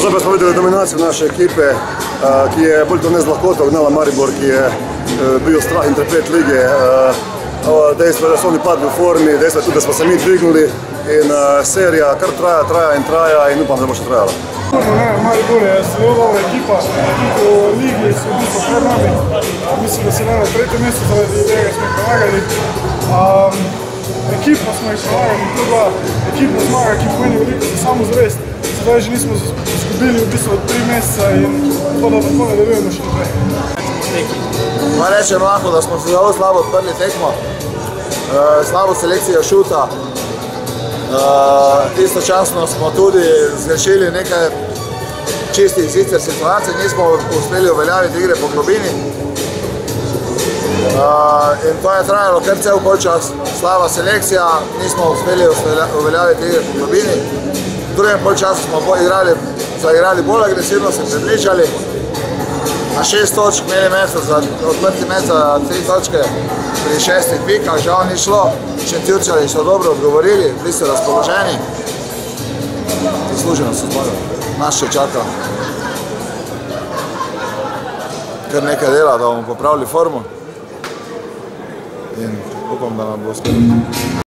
Zdaj pa smo videli dominacijo naše ekipe, ki je bolj to ne z lahkoto gnala Maribor, ki je bil strah in trepet lige. Dejstvo je, da so oni padli v formi, dejstvo je tudi, da smo se mi dvignili in serija kar traja in upam, da bo še trajala. Maribor je zelo dobra ekipa, v ligi so v bistvu pred nami. Mislim, da se nam v tretjem mestu zaradi tega smo premagali. Ekipo smo jih premagali, druga ekipna zmaga, ki pomeni veliko za samozavest. Zdaj že nismo izgubili v bistvu 3 meseca in to, da tako nadaljujemo še naprej. Moram reči lahko, da smo se zelo slabo odprli tekmo, slabo selekcijo šuta. Istočasno smo tudi zgrešili nekaj čistih sicer situacij, nismo uspeli uveljaviti igre po globini. In to je trajalo kar cel polčas, slaba selekcija, nismo uspeli uveljaviti igre po globini. V drugem polčasu smo zaigrali bolj agresivno, se približali. Na 6 točk imeli mesto za odprti met za 3 točke pri 6 pikah, žal ni šlo. Šentjurčani so dobro odgovorili, bili so razpoloženi. Zasluženo so zmagali. Nas še čaka kar nekaj dela, da bomo popravili formo in upam, da nam bo uspelo.